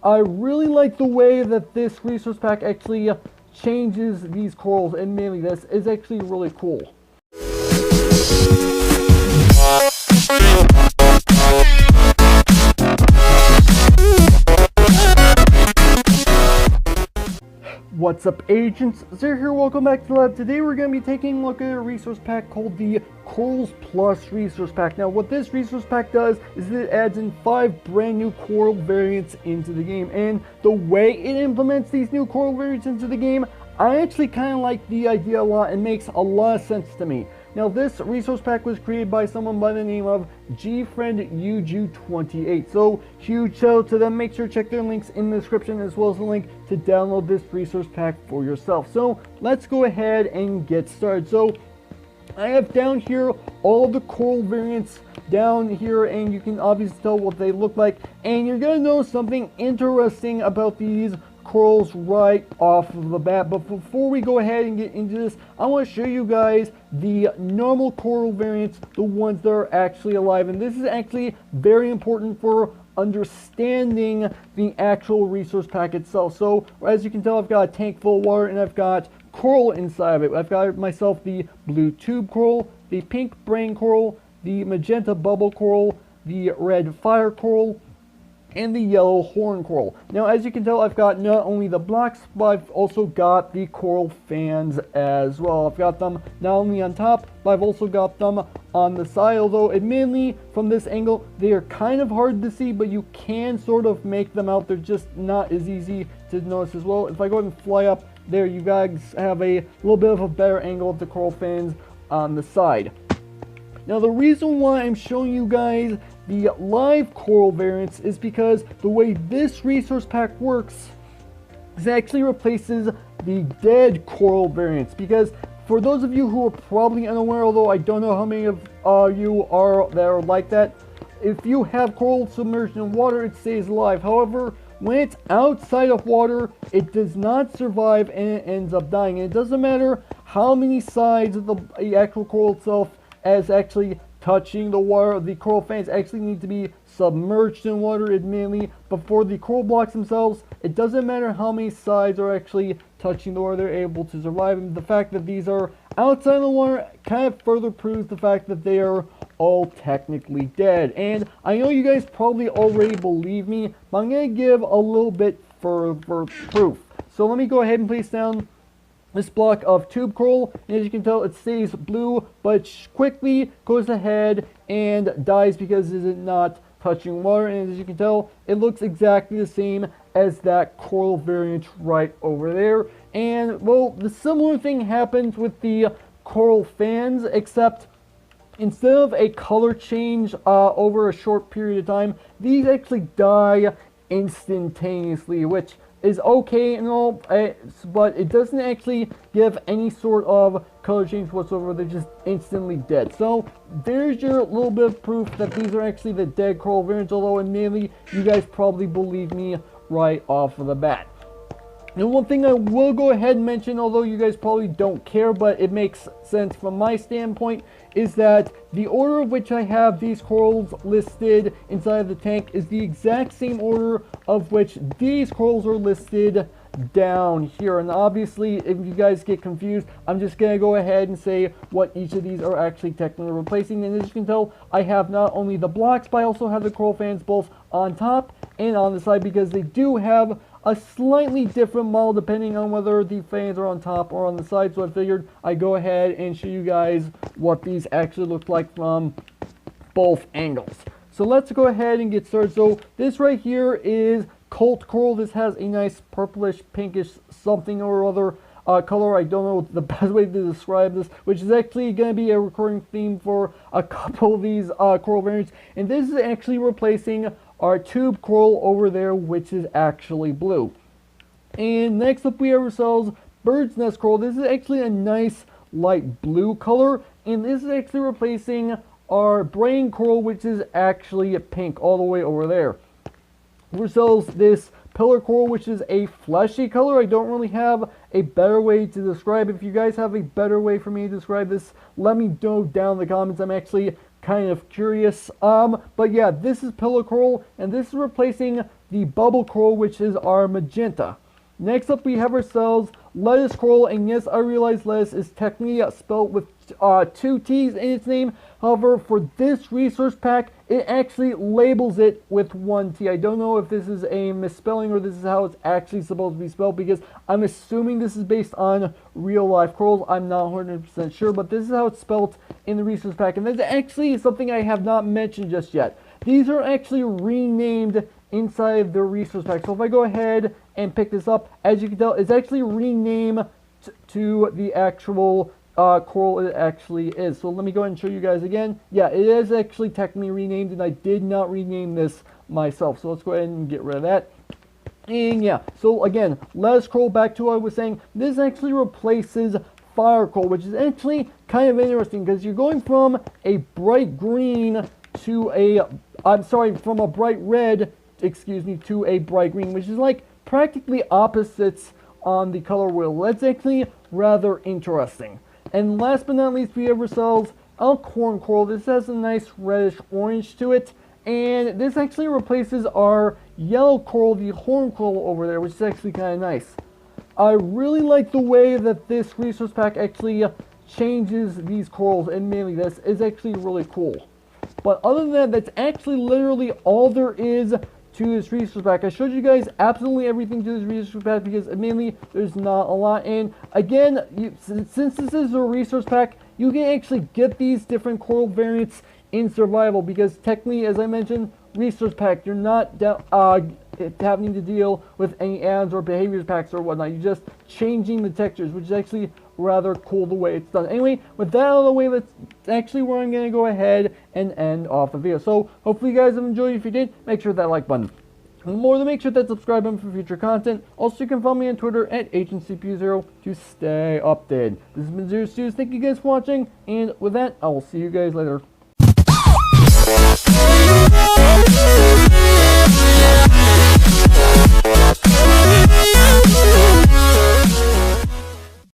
I really like the way that this resource pack actually changes these corals, and mainly this is actually really cool. What's up, agents? Zer here, welcome back to the lab. Today we're going to be taking a look at a resource pack called the Corals Plus resource pack. Now what this resource pack does is it adds in 5 brand new coral variants into the game, and the way it implements these new coral variants into the game, I actually kind of like the idea a lot and makes a lot of sense to me. Now this resource pack was created by someone by the name of GFriendUju28. So huge shout out to them. Make sure to check their links in the description as well as the link to download this resource pack for yourself. So let's go ahead and get started. So I have down here all the coral variants down here, and you can obviously tell what they look like. And you're going to know something interesting about these corals right off of the bat. But before we go ahead and get into this, I want to show you guys the normal coral variants, the ones that are actually alive. And this is actually very important for understanding the actual resource pack itself. So as you can tell, I've got a tank full of water and I've got coral inside of it. I've got myself the blue tube coral, the pink brain coral, the magenta bubble coral, the red fire coral, and the yellow horn coral. Now as you can tell, I've got not only the blocks, but I've also got the coral fans as well. I've got them not only on top, but I've also got them on the side, although admittedly from this angle they are kind of hard to see, but you can sort of make them out. They're just not as easy to notice as well. If I go ahead and fly up there, you guys have a little bit of a better angle of the coral fans on the side. Now the reason why I'm showing you guys the live coral variants is because the way this resource pack works is it actually replaces the dead coral variants. Because for those of you who are probably unaware, although I don't know how many of you are that are like that, if you have coral submerged in water, it stays alive. However, when it's outside of water, it does not survive and it ends up dying. And it doesn't matter how many sides of the actual coral itself as actually touching the water. The coral fans actually need to be submerged in water, admittedly, but for the coral blocks themselves, it doesn't matter how many sides are actually touching the water, they're able to survive. And the fact that these are outside the water kind of further proves the fact that they are all technically dead. And I know you guys probably already believe me, but I'm going to give a little bit further proof. So let me go ahead and place down this block of tube coral, and as you can tell, it stays blue, but quickly goes ahead and dies because it is not touching water. And as you can tell, it looks exactly the same as that coral variant right over there. And well, the similar thing happens with the coral fans, except instead of a color change over a short period of time, these actually die instantaneously, which is okay and all, but it doesn't actually give any sort of color change whatsoever. They're just instantly dead. So there's your little bit of proof that these are actually the dead coral variants, although admittedly you guys probably believe me right off of the bat. And one thing I will go ahead and mention, although you guys probably don't care, but it makes sense from my standpoint, is that the order of which I have these corals listed inside the tank is the exact same order of which these corals are listed down here. And obviously, if you guys get confused, I'm just going to go ahead and say what each of these are actually technically replacing. And as you can tell, I have not only the blocks, but I also have the coral fans both on top and on the side, because they do have a slightly different model depending on whether the fans are on top or on the side. So I figured I'd go ahead and show you guys what these actually look like from both angles. So let's go ahead and get started. So this right here is Cult Coral. This has a nice purplish, pinkish something or other color. I don't know the best way to describe this, which is actually going to be a recurring theme for a couple of these coral variants. And this is actually replacing our tube coral over there, which is actually blue. And next up we have ourselves bird's nest coral. This is actually a nice light blue color, and this is actually replacing our brain coral, which is actually pink all the way over there. We have ourselves this pillar coral, which is a fleshy color. I don't really have a better way to describe it. If you guys have a better way for me to describe this, let me know down in the comments. I'm actually kind of curious. But yeah, this is pillar coral, and this is replacing the bubble coral, which is our magenta. Next up, we have ourselves lettuce coral, and yes, I realize lettuce is technically spelled with 2 T's in its name. However, for this resource pack, it actually labels it with 1 T. I don't know if this is a misspelling or this is how it's actually supposed to be spelled, because I'm assuming this is based on real life corals. I'm not 100% sure, but this is how it's spelled in the resource pack, and that's actually something I have not mentioned just yet. These are actually renamed inside the resource pack. So if I go ahead and pick this up, as you can tell, it's actually renamed to the actual coral it actually is. So let me go ahead and show you guys again. Yeah, it is actually technically renamed, and I did not rename this myself. So let's go ahead and get rid of that. And yeah, so again, let's scroll back to what I was saying. This actually replaces fire coral, which is actually kind of interesting, because you're going from a bright green to a, from a bright red, to a bright green, which is like practically opposites on the color wheel. That's actually rather interesting. And last but not least, we have ourselves elkhorn coral. This has a nice reddish orange to it, and this actually replaces our yellow coral, the horn coral over there, which is actually kind of nice. I really like the way that this resource pack actually changes these corals, and mainly this is actually really cool. But other than that, that's actually literally all there is to this resource pack. I showed you guys absolutely everything to this resource pack, because mainly there's not a lot. And again, since this is a resource pack, you can actually get these different coral variants in survival, because technically, as I mentioned, resource pack, you're not having to deal with any ads or behaviors packs or whatnot. You're just changing the textures, which is actually rather cool the way it's done. Anyway, with that out of the way, that's actually where I'm going to go ahead and end off the video. So hopefully you guys have enjoyed. If you did, make sure that like button. And more than make sure that subscribe button for future content. Also, you can follow me on Twitter at AgentCPU0 to stay updated. This has been Zer0's. Thank you guys for watching, and with that, I will see you guys later.